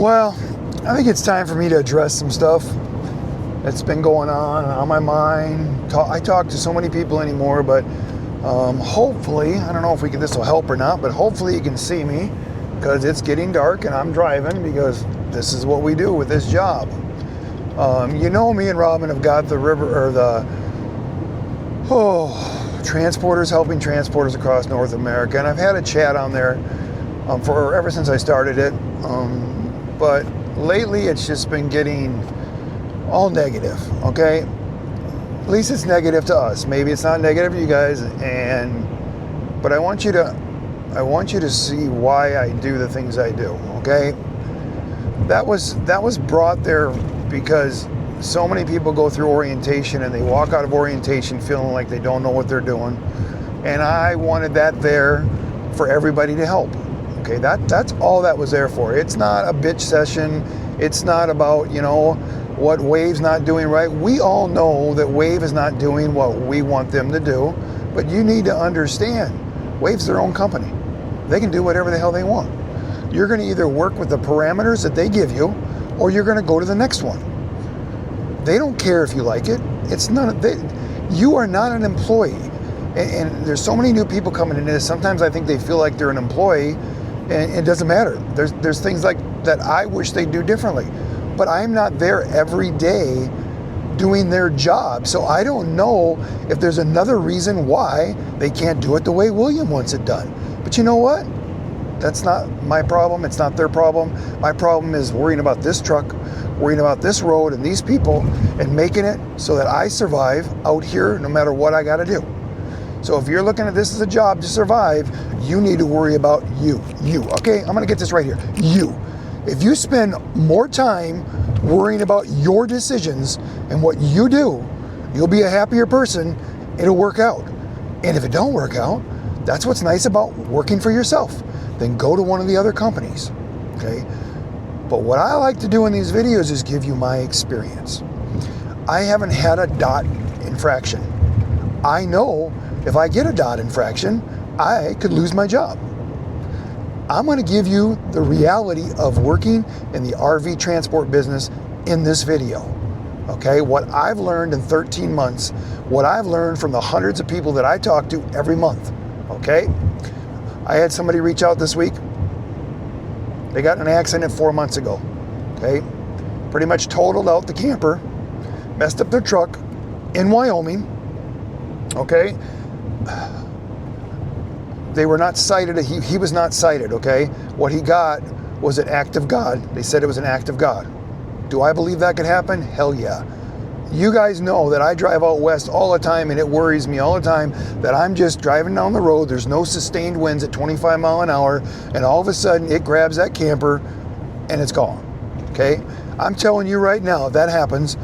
Well, I think it's time for me to address some stuff that's been going on my mind. I talk to so many people anymore, but hopefully, I don't know if this will help or not, but hopefully you can see me because it's getting dark and I'm driving because this is what we do with this job. Me and Robin have got the transporters helping transporters across North America, and I've had a chat on there for ever since I started it. But lately it's just been getting all negative, okay? At least it's negative to us. Maybe it's not negative to you guys, but I want you to see why I do the things I do, okay? That was brought there because so many people go through orientation and they walk out of orientation feeling like they don't know what they're doing. And I wanted that there for everybody to help. Okay, that's all that was there for. It's not a bitch session. It's not about, what Wave's not doing right. We all know that Wave is not doing what we want them to do, but you need to understand, Wave's their own company. They can do whatever the hell they want. You're going to either work with the parameters that they give you, or you're going to go to the next one. They don't care if you like it. You are not an employee. And there's so many new people coming into this. Sometimes I think they feel like they're an employee, and it doesn't matter. There's things like that I wish they do differently, but I'm not there every day doing their job, so I don't know if there's another reason why they can't do it the way William wants it done. But you know what? That's not my problem. It's not their problem. My problem is worrying about this truck, worrying about this road and these people, and making it so that I survive out here no matter what I got to do. So if you're looking at this as a job to survive, you need to worry about you. Okay, I'm going to get this right here. You. If you spend more time worrying about your decisions and what you do, you'll be a happier person. It'll work out. And if it don't work out, that's what's nice about working for yourself. Then go to one of the other companies. Okay? But what I like to do in these videos is give you my experience. I haven't had a DOT infraction. I know if I get a DOT infraction, I could lose my job. I'm going to give you the reality of working in the RV transport business in this video. Okay, what I've learned in 13 months, what I've learned from the hundreds of people that I talk to every month. Okay, I had somebody reach out this week. They got in an accident 4 months ago. Okay, pretty much totaled out the camper, messed up their truck in Wyoming. Okay, they were not cited. He was not cited. Okay, what he got was an act of God. They said it was an act of God. Do I believe that could happen? Hell yeah. You guys know that I drive out west all the time, and it worries me all the time that I'm just driving down the road. There's no sustained winds at 25 mile an hour, and all of a sudden it grabs that camper and it's gone. Okay, I'm telling you right now, if that happens,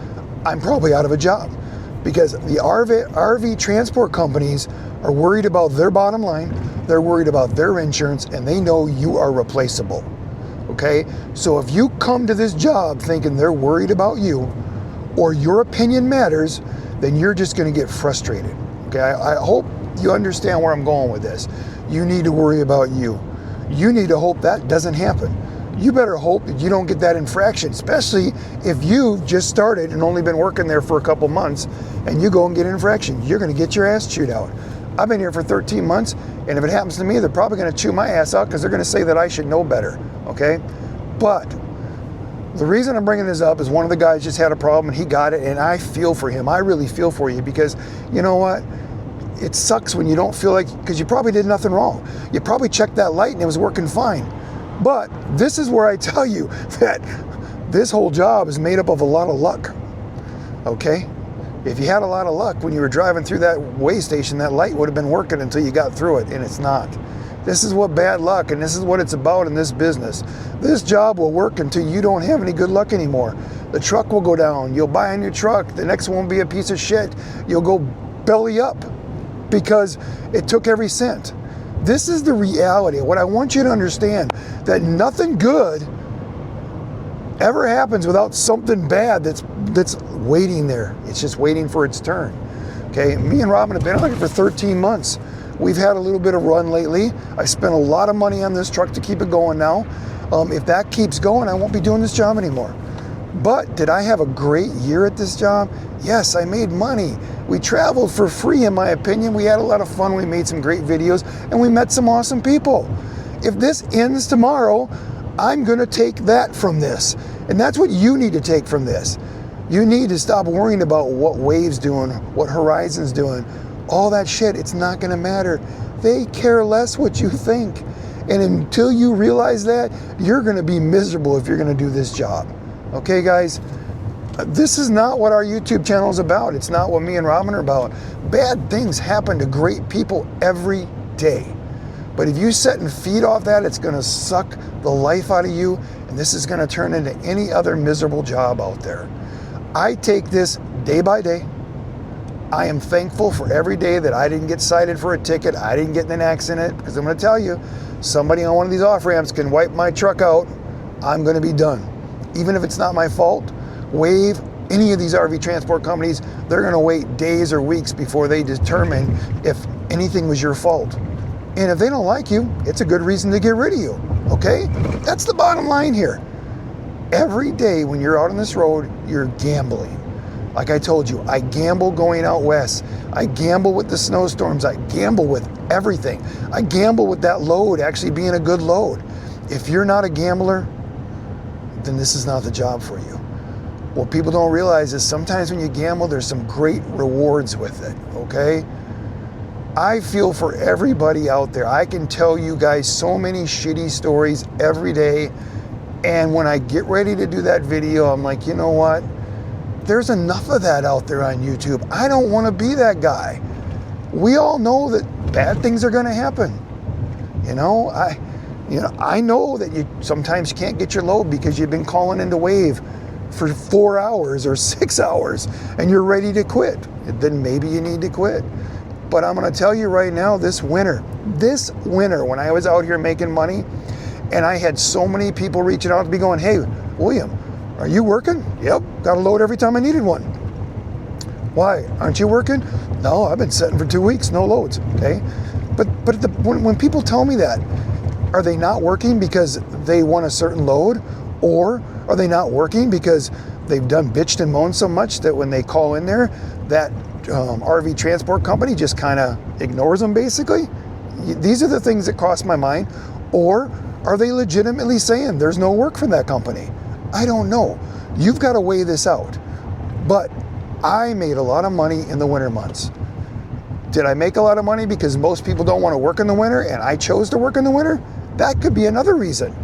I'm probably out of a job, because the RV transport companies are worried about their bottom line. They're worried about their insurance, and they know you are replaceable. Okay, so if you come to this job thinking they're worried about you or your opinion matters, then you're just going to get frustrated. Okay, I hope you understand where I'm going with this. You need to worry about you. You need to hope that doesn't happen. You better hope that you don't get that infraction, especially if you've just started and only been working there for a couple months and you go and get an infraction. You're going to get your ass chewed out. I've been here for 13 months, and if it happens to me, they're probably going to chew my ass out because they're going to say that I should know better. Okay, but the reason I'm bringing this up is one of the guys just had a problem and he got it, and I feel for him. I really feel for you, because you know what? It sucks when you don't feel like, because you probably did nothing wrong. You probably checked that light and it was working fine. But this is where I tell you that this whole job is made up of a lot of luck. Okay? If you had a lot of luck when you were driving through that way station, that light would have been working until you got through it, and it's not. This is what bad luck, and this is what it's about in this business. This job will work until you don't have any good luck anymore. The truck will go down. You'll buy a new truck. The next one will be a piece of shit. You'll go belly up because it took every cent. This is the reality. What I want you to understand, that nothing good ever happens without something bad that's waiting there. It's just waiting for its turn. Okay, me and Robin have been out here for 13 months. We've had a little bit of run lately. I spent a lot of money on this truck to keep it going now. If that keeps going, I won't be doing this job anymore. But did I have a great year at this job? Yes, I made money. We traveled for free, in my opinion. We had a lot of fun. We made some great videos, and we met some awesome people. If this ends tomorrow, I'm going to take that from this. And that's what you need to take from this. You need to stop worrying about what Wave's doing, what Horizon's doing, all that shit. It's not going to matter. They care less what you think. And until you realize that, you're going to be miserable if you're going to do this job. Okay, guys? This is not what our YouTube channel is about. It's not what me and Robin are about. Bad things happen to great people every day. But if you sit and feed off that, it's going to suck the life out of you, and this is going to turn into any other miserable job out there. I take this day by day. I am thankful for every day that I didn't get cited for a ticket. I didn't get in an accident, because I'm going to tell you, somebody on one of these off-ramps can wipe my truck out. I'm going to be done. Even if it's not my fault, Wave, any of these RV transport companies, they're going to wait days or weeks before they determine if anything was your fault. And if they don't like you, it's a good reason to get rid of you, okay? That's the bottom line here. Every day when you're out on this road, you're gambling. Like I told you, I gamble going out west. I gamble with the snowstorms. I gamble with everything. I gamble with that load actually being a good load. If you're not a gambler, then this is not the job for you. What people don't realize is sometimes when you gamble, there's some great rewards with it, okay? I feel for everybody out there. I can tell you guys so many shitty stories every day. And when I get ready to do that video, I'm like, you know what? There's enough of that out there on YouTube. I don't want to be that guy. We all know that bad things are going to happen. I know that you sometimes can't get your load because you've been calling into Wave for 4 hours or 6 hours and you're ready to quit. Then maybe you need to quit. But I'm going to tell you right now, this winter, when I was out here making money, and I had so many people reaching out to me going, hey, William, are you working? Yep, got a load every time I needed one. Why? Aren't you working? No, I've been sitting for 2 weeks, no loads, okay? But when people tell me that, are they not working because they want a certain load? Or are they not working because they've done bitched and moaned so much that when they call in there, that RV transport company just kind of ignores them, basically? These are the things that cross my mind. Or are they legitimately saying there's no work from that company? I don't know. You've got to weigh this out. But I made a lot of money in the winter months. Did I make a lot of money because most people don't want to work in the winter and I chose to work in the winter? That could be another reason.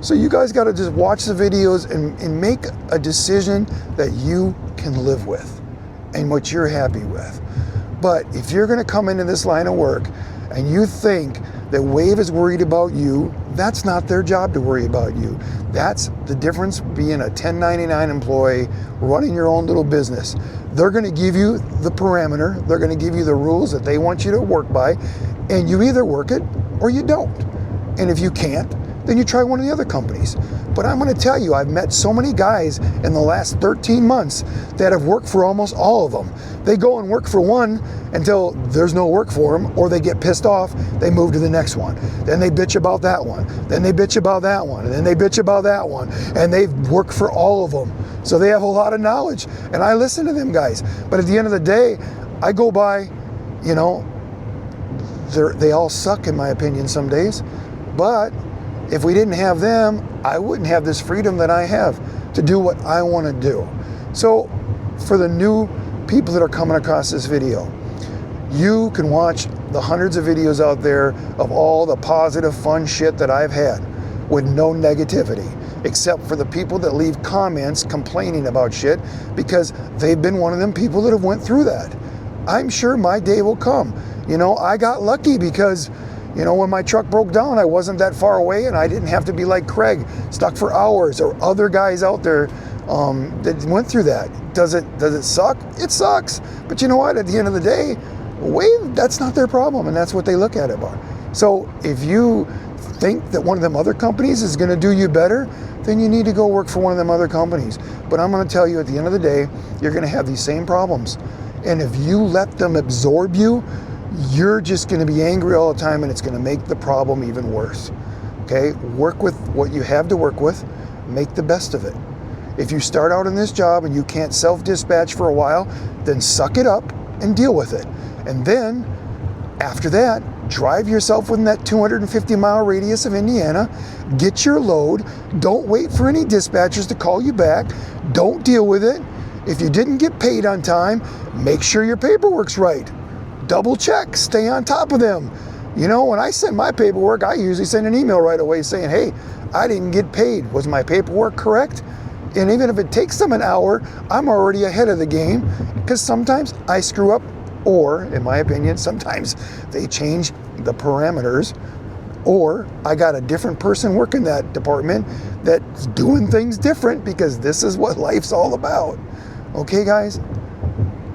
So you guys got to just watch the videos and make a decision that you can live with and what you're happy with. But if you're going to come into this line of work and you think that Wave is worried about you, that's not their job to worry about you. That's the difference being a 1099 employee running your own little business. They're going to give you the parameter. They're going to give you the rules that they want you to work by, and you either work it or you don't. And if you can't, then you try one of the other companies. But I'm going to tell you, I've met so many guys in the last 13 months that have worked for almost all of them. They go and work for one until there's no work for them, or they get pissed off, they move to the next one. Then they bitch about that one. Then they bitch about that one. And then they bitch about that one. And they've worked for all of them. So they have a lot of knowledge. And I listen to them guys. But at the end of the day, I go by, they all suck in my opinion some days. But if we didn't have them, I wouldn't have this freedom that I have to do what I want to do. So for the new people that are coming across this video, you can watch the hundreds of videos out there of all the positive, fun shit that I've had with no negativity, except for the people that leave comments complaining about shit because they've been one of them people that have went through that. I'm sure my day will come. I got lucky because when my truck broke down, I wasn't that far away and I didn't have to be like Craig, stuck for hours, or other guys out there that went through that. Does it suck? It sucks. But you know what? At the end of the day, Wave, that's not their problem, and that's what they look at it for. So if you think that one of them other companies is going to do you better, then you need to go work for one of them other companies. But I'm going to tell you, at the end of the day, you're going to have these same problems. And if you let them absorb you, you're just going to be angry all the time, and it's going to make the problem even worse. Okay, work with what you have to work with, make the best of it. If you start out in this job and you can't self-dispatch for a while, then suck it up and deal with it. And then, after that, drive yourself within that 250-mile radius of Indiana, get your load, don't wait for any dispatchers to call you back, don't deal with it. If you didn't get paid on time, make sure your paperwork's right. Double check, stay on top of them. You know, when I send my paperwork, I usually send an email right away saying, hey, I didn't get paid. Was my paperwork correct? And even if it takes them an hour, I'm already ahead of the game, because sometimes I screw up, or, in my opinion, sometimes they change the parameters, or I got a different person working that department that's doing things different, because this is what life's all about. Okay, guys?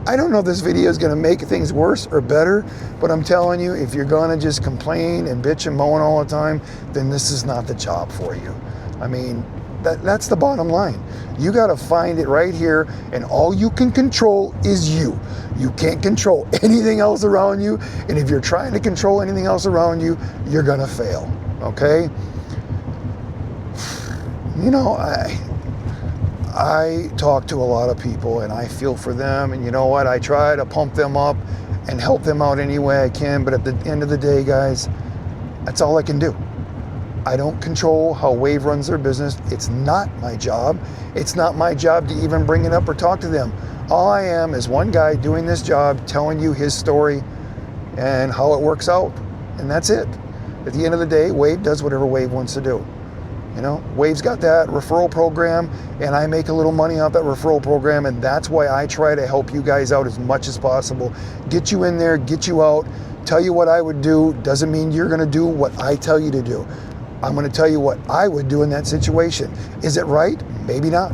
I don't know if this video is going to make things worse or better, but I'm telling you, if you're going to just complain and bitch and moan all the time, then this is not the job for you. I mean, that's the bottom line. You got to find it right here, and all you can control is you. You can't control anything else around you, and if you're trying to control anything else around you, you're going to fail, okay? You know, I talk to a lot of people, and I feel for them, and you know what? I try to pump them up and help them out any way I can, but at the end of the day, guys, that's all I can do. I don't control how Wave runs their business. It's not my job. It's not my job to even bring it up or talk to them. All I am is one guy doing this job, telling you his story and how it works out. And that's it. At the end of the day, Wave does whatever Wave wants to do. You know, Wave's got that referral program, and I make a little money off that referral program, and that's why I try to help you guys out as much as possible. Get you in there, get you out, tell you what I would do. Doesn't mean you're gonna do what I tell you to do. I'm going to tell you what I would do in that situation. Is it right? Maybe not.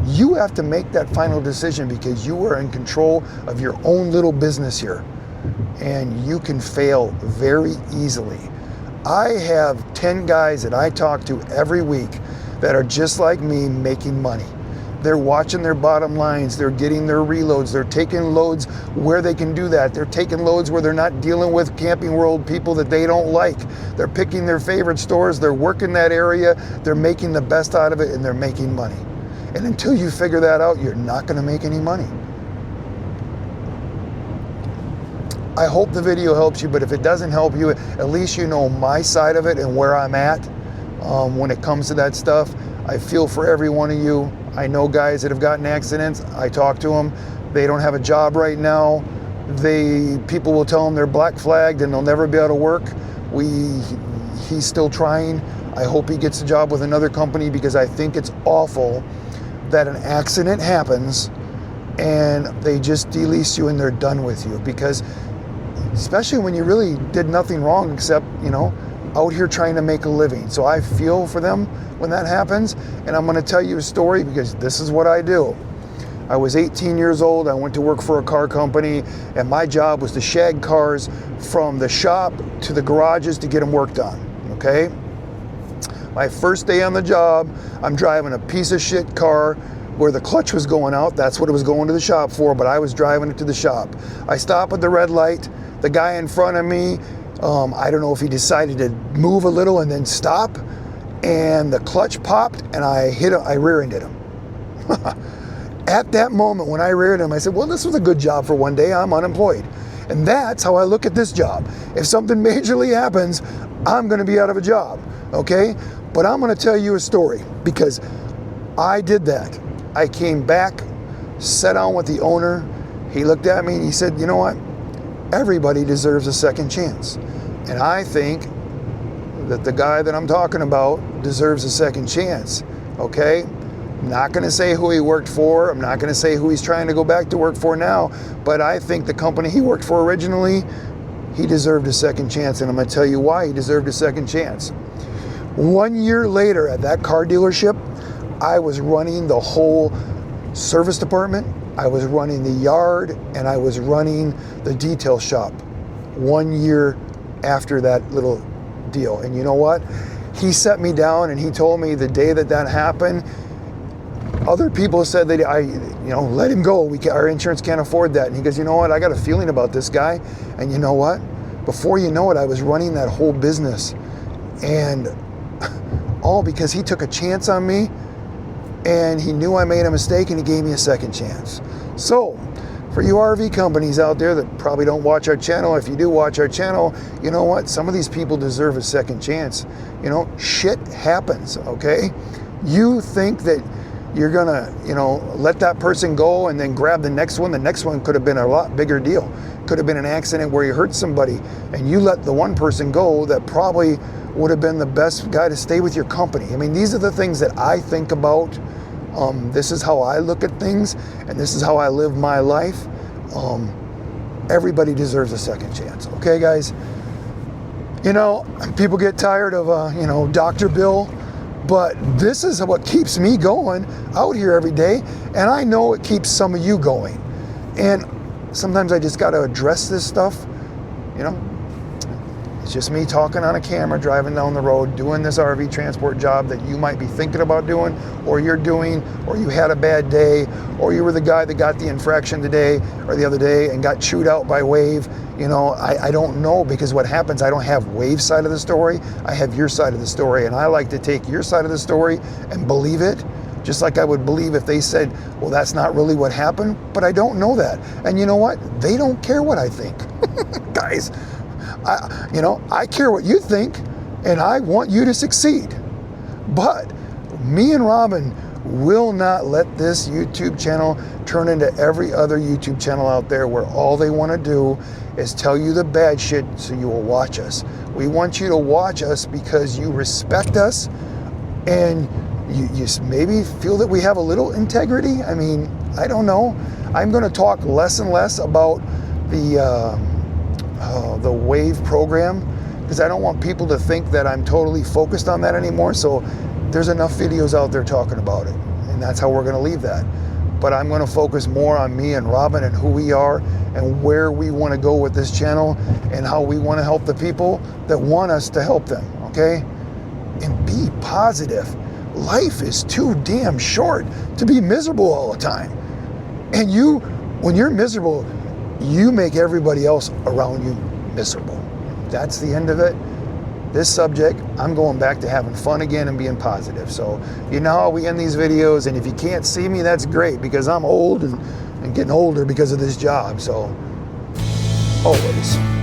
You have to make that final decision, because you are in control of your own little business here, and you can fail very easily. I have 10 guys that I talk to every week that are just like me, making money. They're watching their bottom lines, they're getting their reloads, they're taking loads where they can do that. They're taking loads where they're not dealing with Camping World people that they don't like. They're picking their favorite stores, they're working that area, they're making the best out of it, and they're making money. And until you figure that out, you're not going to make any money. I hope the video helps you, but if it doesn't help you, at least you know my side of it and where I'm at when it comes to that stuff. I feel for every one of you. I know guys that have gotten accidents. I talk to them. They don't have a job right now. People will tell them they're black flagged and they'll never be able to work. He's still trying. I hope he gets a job with another company, because I think it's awful that an accident happens and they just de-lease you and they're done with you. Because especially when you really did nothing wrong except, you know, out here trying to make a living. So I feel for them when that happens, and I'm going to tell you a story, because this is what I do. I was 18 years old. I went to work for a car company, and my job was to shag cars from the shop to the garages to get them worked on, okay? My first day on the job, I'm driving a piece of shit car where the clutch was going out. That's what it was going to the shop for, but I was driving it to the shop. I stop at the red light. The guy in front of me, I don't know if he decided to move a little and then stop, and the clutch popped, and I rear-ended him. At that moment when I reared him, I said, well, this was a good job for one day. I'm unemployed. And that's how I look at this job. If something majorly happens, I'm going to be out of a job, okay? But I'm going to tell you a story, because I did that. I came back, sat down with the owner. He looked at me and he said, you know what? Everybody deserves a second chance. And I think that the guy that I'm talking about deserves a second chance, okay? I'm not going to say who he worked for. I'm not going to say who he's trying to go back to work for now, but I think the company he worked for originally, he deserved a second chance, and I'm going to tell you why he deserved a second chance. 1 year later at that car dealership, I was running the whole service department, I was running the yard, and I was running the detail shop 1 year after that little deal. And you know what? He set me down and he told me the day that happened, other people said that let him go. Our insurance can't afford that. And he goes, you know what? I got a feeling about this guy. And you know what? Before you know it, I was running that whole business. And all because he took a chance on me and he knew I made a mistake and he gave me a second chance. So, for you RV companies out there that probably don't watch our channel, if you do watch our channel, you know what? Some of these people deserve a second chance. You know, shit happens, okay? You think that you're gonna, you know, let that person go and then grab the next one. The next one could have been a lot bigger deal. Could have been an accident where you hurt somebody and you let the one person go that probably would have been the best guy to stay with your company. I mean, these are the things that I think about. This is how I look at things, and this is how I live my life. Everybody deserves a second chance, okay, guys? You know, people get tired of, you know, Dr. Bill, but this is what keeps me going out here every day, and I know it keeps some of you going. And sometimes I just got to address this stuff, you know. It's just me talking on a camera, driving down the road, doing this RV transport job that you might be thinking about doing, or you're doing, or you had a bad day, or you were the guy that got the infraction today or the other day and got chewed out by Wave. You know, I don't know, because what happens, I don't have Wave's side of the story, I have your side of the story, and I like to take your side of the story and believe it, just like I would believe if they said, well, that's not really what happened, but I don't know that. And you know what? They don't care what I think. Guys, you know, I care what you think, and I want you to succeed. But me and Robin will not let this YouTube channel turn into every other YouTube channel out there where all they want to do is tell you the bad shit so you will watch us. We want you to watch us because you respect us and you maybe feel that we have a little integrity. I mean, I don't know. I'm going to talk less and less about the Wave program, because I don't want people to think that I'm totally focused on that anymore. So there's enough videos out there talking about it, and that's how we're going to leave that. But I'm going to focus more on me and Robin and who we are and where we want to go with this channel and how we want to help the people that want us to help them, okay? And be positive. Life is too damn short to be miserable all the time. And when you're miserable, you make everybody else around you miserable. That's the end of it. This subject, I'm going back to having fun again and being positive. So you know how we end these videos, and if you can't see me, that's great, because I'm old and getting older because of this job. So always